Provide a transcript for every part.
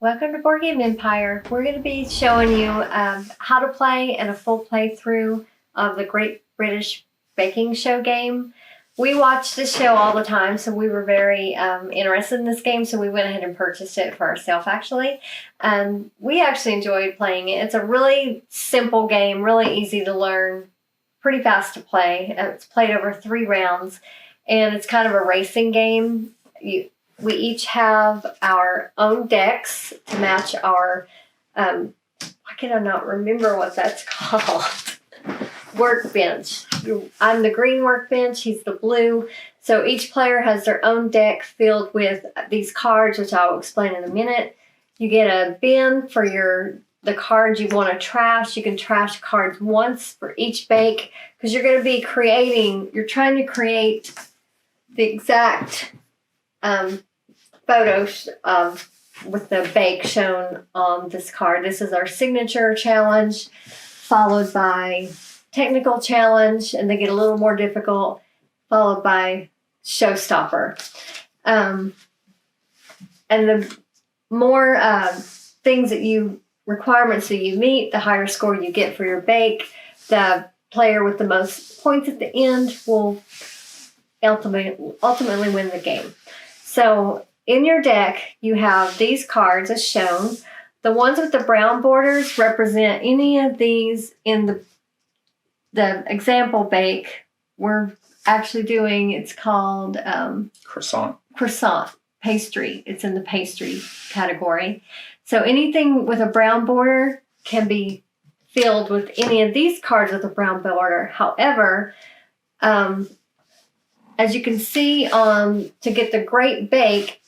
Welcome to Board Game Empire. We're going to be showing you how to play and a full playthrough of the Great British Baking Show game. We watch this show all the time, so we were very interested in this game, so we went ahead and purchased it for ourselves, actually. We actually enjoyed playing it. It's a really simple game, really easy to learn, pretty fast to play. It's played over 3 rounds, and it's kind of a racing game. We each have our own decks to match our, why can I not remember what that's called? Workbench. I'm the green workbench, he's the blue. So each player has their own deck filled with these cards, which I'll explain in a minute. You get a bin for the cards you want to trash. You can trash cards once for each bake because you're going to be you're trying to create the exact photos with the bake shown on this card. This is our signature challenge, followed by technical challenge, and they get a little more difficult, followed by showstopper. And the more requirements that you meet, the higher score you get for your bake. The player with the most points at the end will ultimately win the game. So in your deck, you have these cards as shown. The ones with the brown borders represent any of these in the example bake we're actually doing. It's called croissant pastry. It's in the pastry category. So anything with a brown border can be filled with any of these cards with a brown border. However, as you can see, to get the Great Bake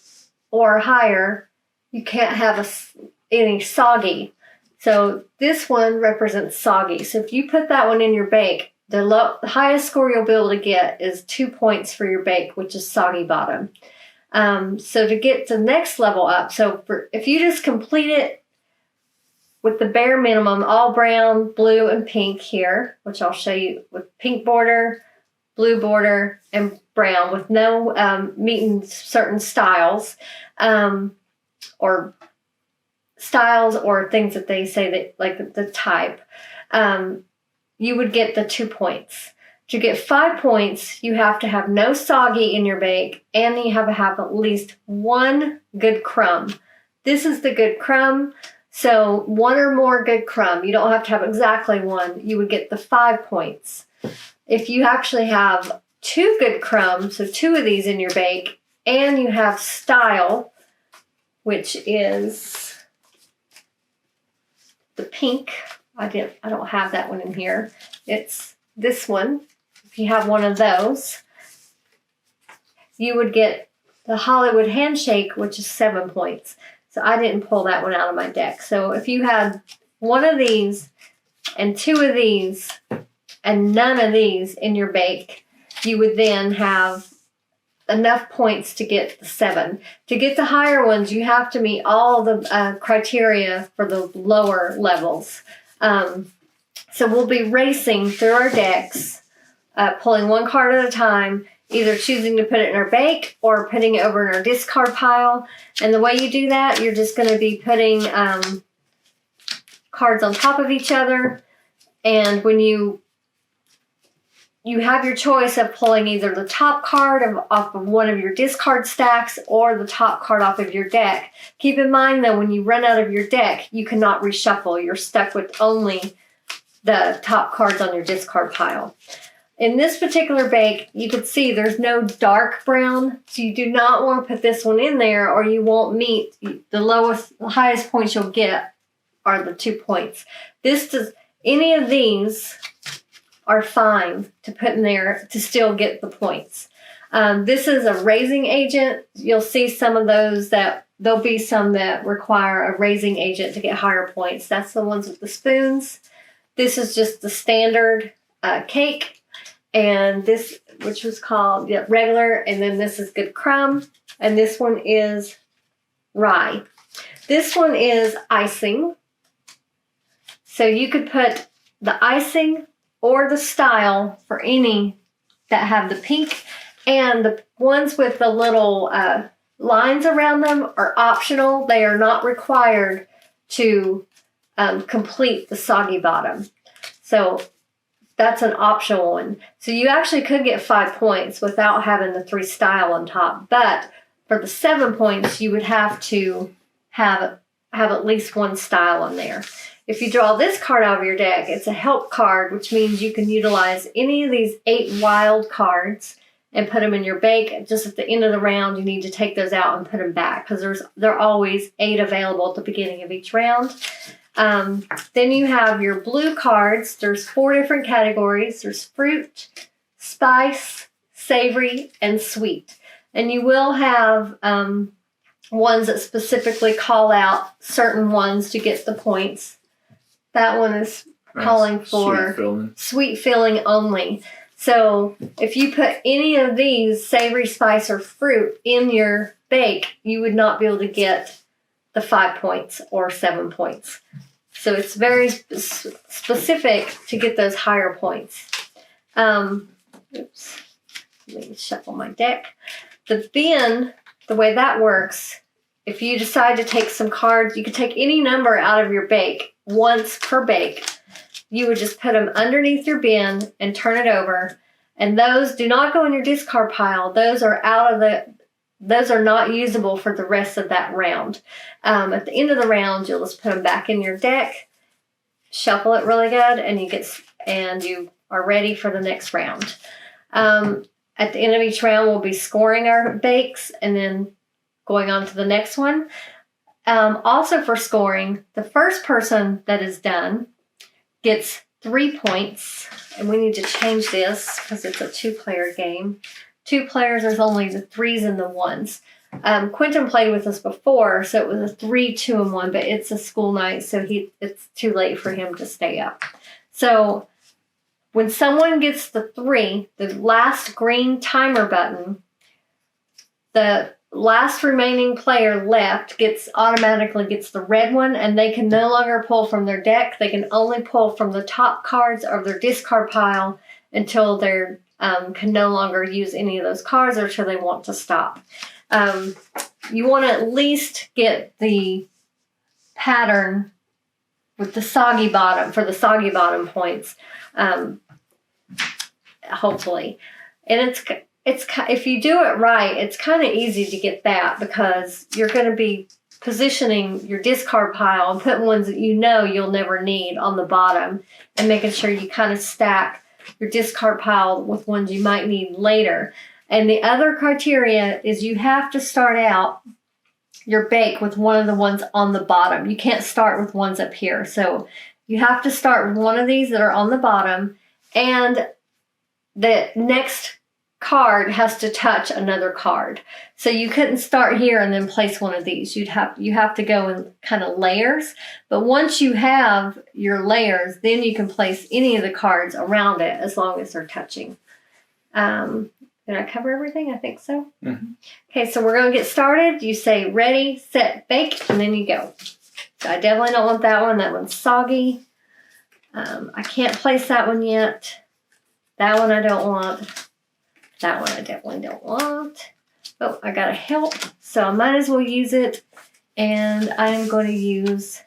or higher, you can't have any soggy. So this one represents soggy. So if you put that one in your bake, the highest score you'll be able to get is 2 points for your bake, which is soggy bottom. So to get to the next level up, if you just complete it with the bare minimum, all brown, blue, and pink here, which I'll show you with pink border, blue border, and brown with no meeting certain styles, or things that they say that like the type, you would get the 2 points. To get 5 points, you have to have no soggy in your bake, and you have to have at least one good crumb. This is the good crumb. So 1 or more good crumb. You don't have to have exactly 1. You would get the 5 points. If you actually have 2 good crumbs, so 2 of these in your bake, and you have style, which is the pink. I don't have that one in here. It's this one. If you have one of those, you would get the Hollywood Handshake, which is 7 points. So I didn't pull that one out of my deck. So if you had 1 of these and 2 of these and none of these in your bake, you would then have enough points to get the 7. To get the higher ones, you have to meet all the criteria for the lower levels. So we'll be racing through our decks, pulling 1 card at a time, either choosing to put it in our bake or putting it over in our discard pile. And the way you do that, you're just going to be putting cards on top of each other. And when you have your choice of pulling either the top card off of one of your discard stacks or the top card off of your deck. Keep in mind, though, when you run out of your deck, you cannot reshuffle. You're stuck with only the top cards on your discard pile. In this particular bake, you can see there's no dark brown, so you do not want to put this one in there or you won't meet the highest points you'll get are the 2 points. Any of these are fine to put in there to still get the points. This is a raising agent. You'll see some of those there'll be some that require a raising agent to get higher points. That's the ones with the spoons. This is just the standard cake, and this, which was called regular, and then this is good crumb, and this one is rye. This one is icing. So you could put the icing or the style for any that have the pink, and the ones with the little lines around them are optional. They are not required to complete the soggy bottom. So that's an optional one. So you actually could get 5 points without having the 3 style on top. But for the 7 points, you would have to have at least 1 style on there. If you draw this card out of your deck, it's a help card, which means you can utilize any of these 8 wild cards and put them in your bake. Just at the end of the round, you need to take those out and put them back because there are always 8 available at the beginning of each round. Then you have your blue cards. There's 4 different categories. There's fruit, spice, savory, and sweet. And you will have ones that specifically call out certain ones to get the points. That one is calling for sweet filling only. So if you put any of these, savory, spice, or fruit, in your bake, you would not be able to get the 5 points or 7 points. So it's very specific to get those higher points. Oops. Let me shuffle my deck. The bin, the way that works, if you decide to take some cards, you can take any number out of your bake once per bake. You would just put them underneath your bin and turn it over. And those do not go in your discard pile. Those are not usable for the rest of that round. At the end of the round, you'll just put them back in your deck, shuffle it really good, and you are ready for the next round. At the end of each round, we'll be scoring our bakes and then going on to the next one. Also for scoring, the first person that is done gets 3 points. And we need to change this because it's a 2-player game. 2 players, there's only the 3s and the 1s. Quentin played with us before, so it was a 3, 2, and 1, but it's a school night, so it's too late for him to stay up. So when someone gets the 3, the last green timer button, the last remaining player left automatically gets the red one, and they can no longer pull from their deck. They can only pull from the top cards of their discard pile until they can no longer use any of those cards or until they want to stop. You want to at least get the pattern with the soggy bottom for the soggy bottom points, hopefully. And it's if you do it right, it's kind of easy to get that because you're going to be positioning your discard pile and putting ones that you know you'll never need on the bottom and making sure you kind of stack your discard pile with ones you might need later. And the other criteria is you have to start out your bake with one of the ones on the bottom. You can't start with ones up here. So you have to start with one of these that are on the bottom, and the next card has to touch another card. So you couldn't start here and then place one of these. You have to go in kind of layers. But once you have your layers, then you can place any of the cards around it as long as they're touching. Did I cover everything? I think so. Mm-hmm. Okay, so we're going to get started. You say ready, set, bake, and then you go. So I definitely don't want that one. That one's soggy. I can't place that one yet. That one I don't want. That one I definitely don't want. Oh, I got to help, so I might as well use it. And I'm going to use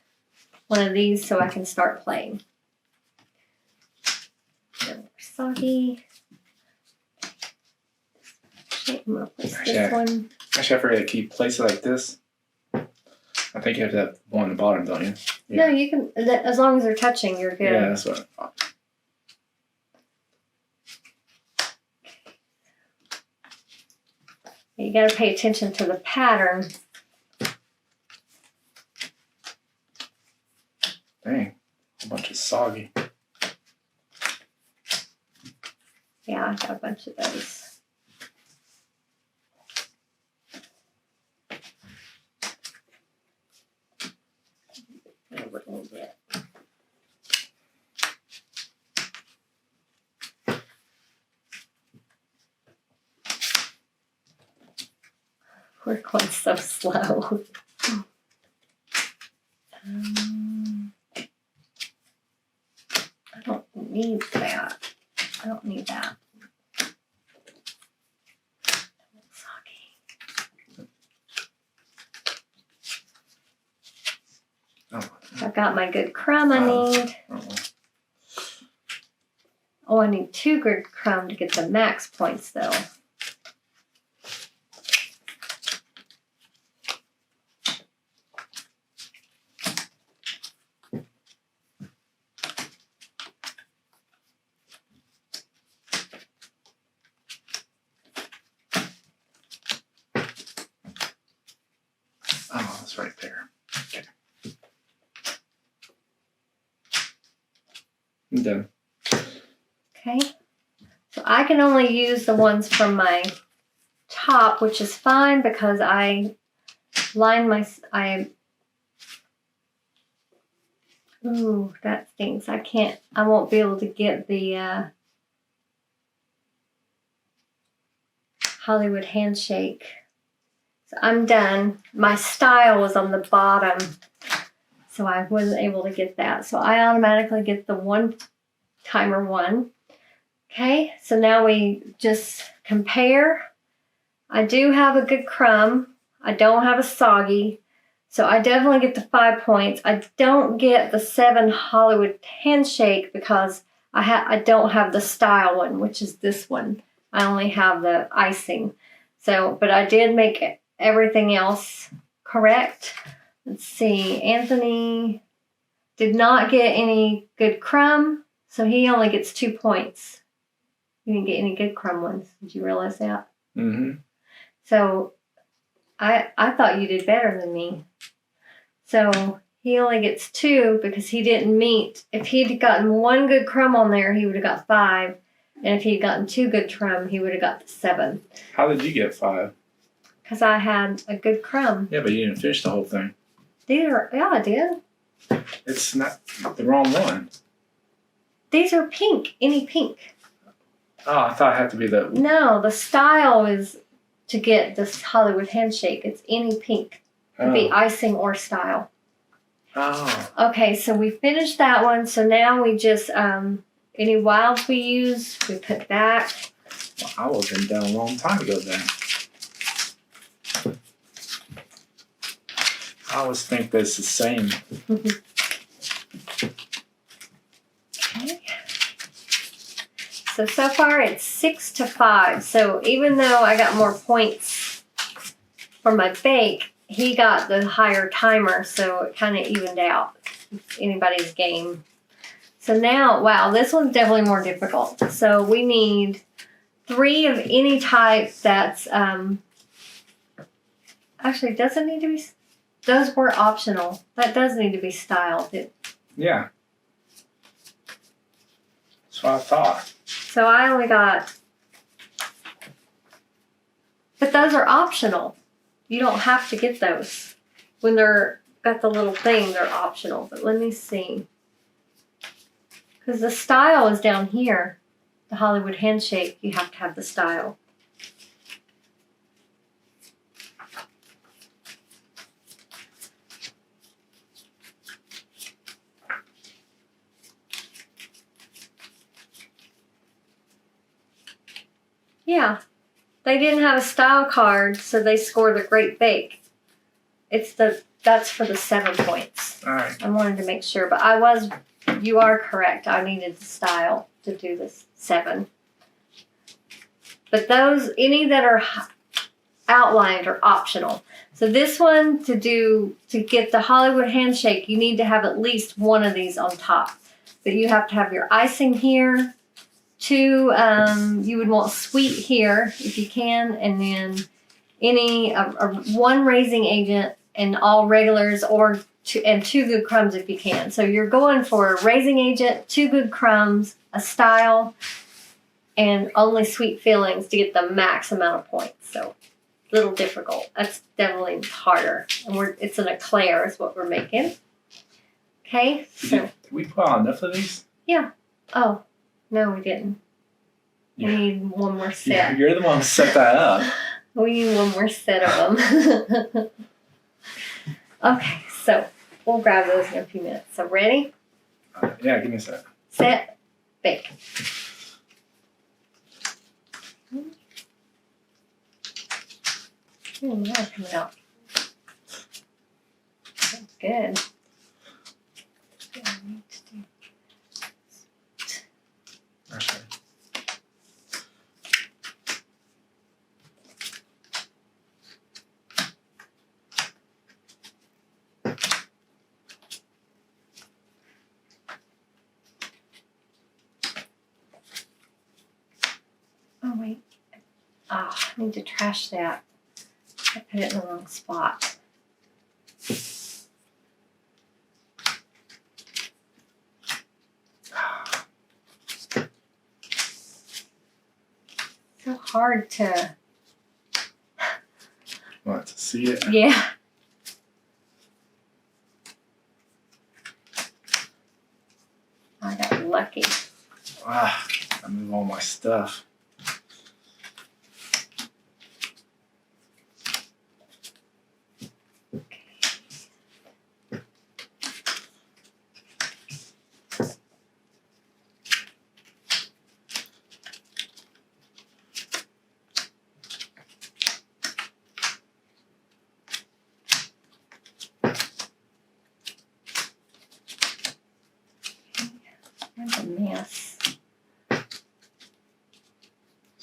one of these so I can start playing. Soggy. Okay, I'm going to place this one. Actually, I forgot to keep place it like this. I think you have to have one on the bottom, don't you? Yeah. No, you can, as long as they're touching, you're good. Yeah, that's what I thought. You got to pay attention to the pattern. Dang, a bunch of soggy. Yeah, I got a bunch of those. A little bit. We're going so slow. I don't need that. I don't need that. Soggy. I've got my good crumb I need. Oh, I need 2 good crumb to get the max points though. Oh, it's right there. Okay. I'm done. Okay. So I can only use the ones from my top, which is fine because I line my, ooh, that stinks. I won't be able to get the Hollywood handshake. So I'm done. My style was on the bottom, so I wasn't able to get that. So I automatically get the one timer one. Okay, so now we just compare. I do have a good crumb. I don't have a soggy. So I definitely get the 5 points. I don't get the 7 Hollywood handshake because I don't have the style one, which is this one. I only have the icing. So, but I did make everything else correct. Let's see. Anthony did not get any good crumb, so he only gets 2 points. He didn't get any good crumb ones. Did you realize that? Mm-hmm. So I thought you did better than me. So he only gets 2 because he didn't meet. If he'd gotten 1 good crumb on there, he would have got 5. And if he'd gotten 2 good crumb, he would have got the 7. How did you get 5? Because I had a good crumb. Yeah, but you didn't finish the whole thing. Yeah, I did. It's not the wrong one. These are pink. Any pink. Oh, I thought it had to be the... No, the style is to get this Hollywood handshake. It's any pink. It could be icing or style. Oh. Okay, so we finished that one. So now we just, any wilds we use, we put back. Well, I would have been done a long time ago then. I always think that's the same. Okay. So far it's 6-5. So even though I got more points for my bake, he got the higher timer, so it kind of evened out. It's anybody's game. So now, wow, this one's definitely more difficult. So we need 3 of any type that's, actually doesn't need to be, those were optional. That does need to be styled. Yeah. That's what I thought. So I only got, but those are optional. You don't have to get those. When they're got the little thing, they're optional. But let me see. Because the style is down here. The Hollywood handshake, you have to have the style. Yeah. They didn't have a style card, so they scored a great bake. That's for the 7 points. All right. I wanted to make sure, but you are correct. I needed the style to do this 7. But those, any that are outlined are optional. So this one, to get the Hollywood handshake, you need to have at least one of these on top. But you have to have your icing here. 2, you would want sweet here if you can, and then any 1 raising agent and all regulars, or 2 good crumbs if you can. So you're going for a raising agent, 2 good crumbs, a style, and only sweet fillings to get the max amount of points. So a little difficult. That's definitely harder. And it's an eclair is what we're making. Okay. Did we put on enough of these? Yeah. Oh. No, we didn't. We need one more set. Yeah, you're the one who set that up. We need one more set of them. Okay, so we'll grab those in a few minutes. So ready? Yeah, give me a sec. Set, bake. Now it's coming out. That's good. I need to trash that. I put it in the wrong spot. So hard to. Want to see it? Yeah. I got lucky. I move all my stuff. That's a mess. That's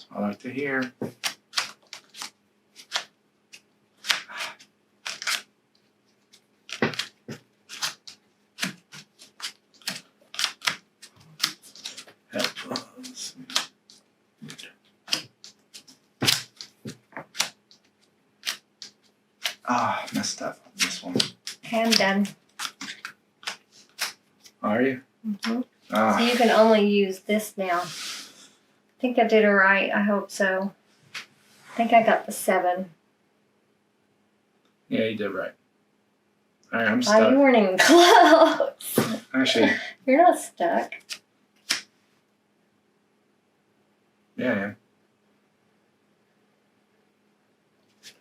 what I like to hear. Messed up on this one. Okay, I'm done. Are you? So you can only use this now. I think I did it right. I hope so. I think I got the 7. Yeah, you did right. Alright, I'm Oh, stuck. you weren't even close. Actually, You're not stuck. yeah, I am.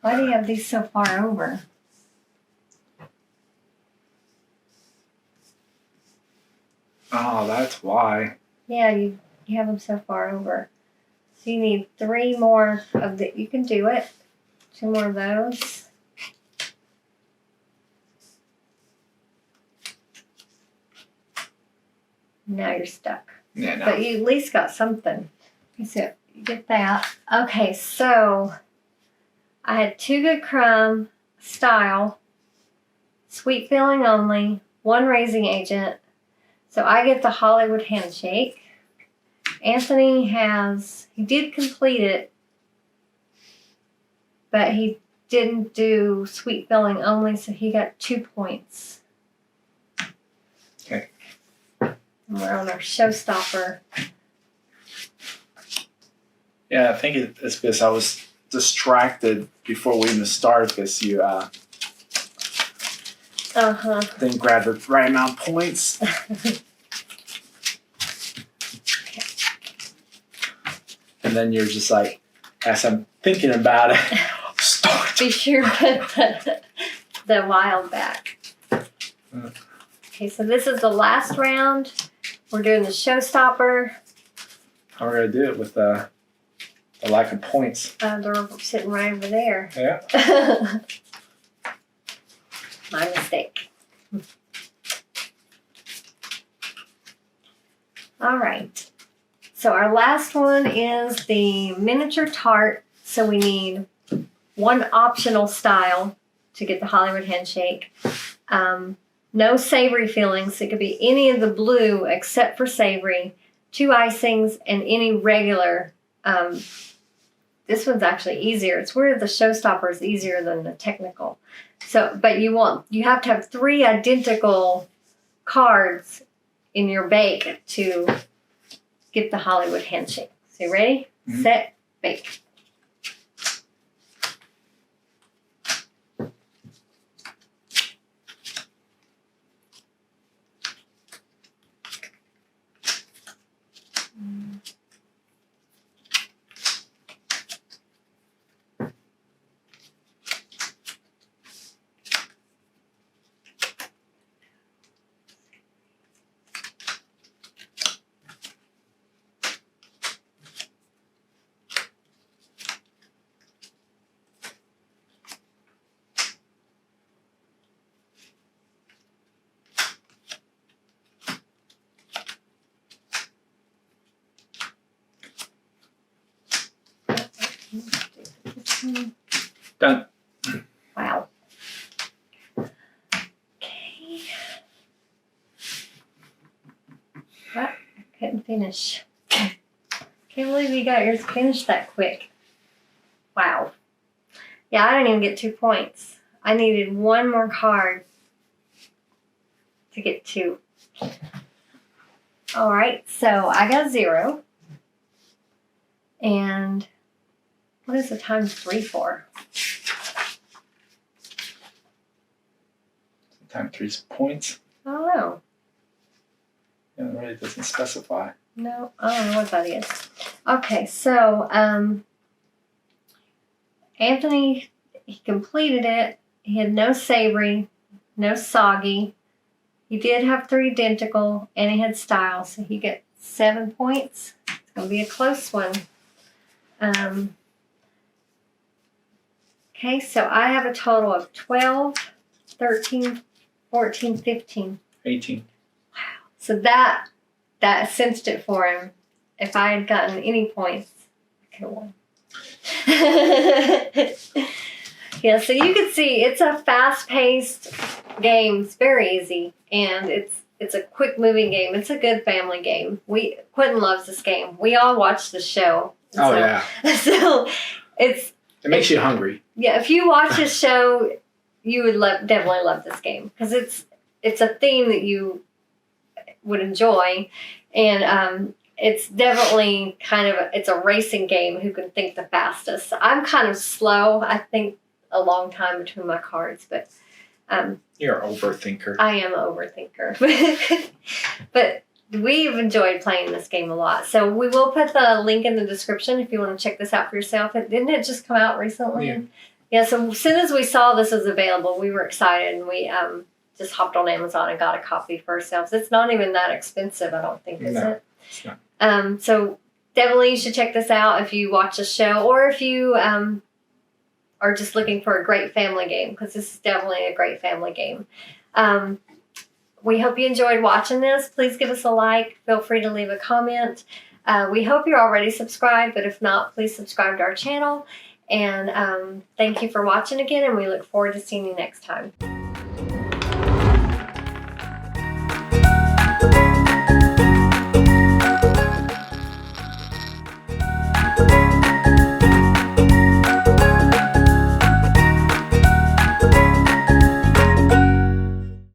Why do you have these so far over? Oh, that's why. Yeah, you have them so far over. So you need 3 more of the. You can do it. 2 more of those. Now you're stuck. Yeah, no. But you at least got something. So you get that. Okay, so I had 2 Good Crumb, Style, Sweet Filling Only, 1 Raising Agent. So I get the Hollywood Handshake. Anthony he did complete it, but he didn't do Sweet Filling Only, so he got 2 points. Okay. And we're on our showstopper. Yeah, I think it's because I was distracted before we even started because you didn't grab the right amount of points. And then you're just like, as I'm thinking about it, start. Be sure to put the wild back. Okay, so this is the last round. We're doing the showstopper. How are we going to do it with the lack of points? They're sitting right over there. Yeah. My mistake. All right. So our last one is the miniature tart. So we need 1 optional style to get the Hollywood Handshake. No savory fillings. It could be any of the blue except for savory. 2 icings and any regular. This one's actually easier. It's where the showstopper is easier than the technical. So, but you have to have 3 identical cards in your bake to get the Hollywood Handshake. So you ready? Mm-hmm. Set, bake. Done. Wow. Okay. What? I couldn't finish. Can't believe you got yours finished that quick. Wow. Yeah, I didn't even get 2 points. I needed one more card to get 2. All right, so I got 0. And what is the times 3 for? Time 3's points. I don't know. Yeah, it really doesn't specify. No, I don't know what that is. Okay, so Anthony, he completed it. He had no savory, no soggy. He did have 3 identical, and he had style, so he gets 7 points. It's going to be a close one. Okay, so I have a total of 12, 13, 14, 15. 18. So that cinched it for him. If I had gotten any points, I could have won. Yeah, so you can see it's a fast-paced game. It's very easy, and it's a quick-moving game. It's a good family game. Quentin loves this game. We all watch the show. Yeah. So It makes you hungry. yeah, if you watch this show, you would definitely love this game because it's a theme that you would enjoy, and it's definitely it's a racing game. Who can think the fastest? I'm kind of slow. I think a long time between my cards, but You're an overthinker. I am an overthinker. But we've enjoyed playing this game a lot. So we will put the link in the description if you want to check this out for yourself. Didn't it just come out recently? Yeah. Yeah, so as soon as we saw this was available, we were excited, and we just hopped on Amazon and got a copy for ourselves. It's not even that expensive, I don't think, is No, it? it's not. So definitely you should check this out if you watch the show, or if you are just looking for a great family game, because this is definitely a great family game. We hope you enjoyed watching this. Please give us a like. Feel free to leave a comment. We hope you're already subscribed, but if not, please subscribe to our channel. And thank you for watching again, and we look forward to seeing you next time.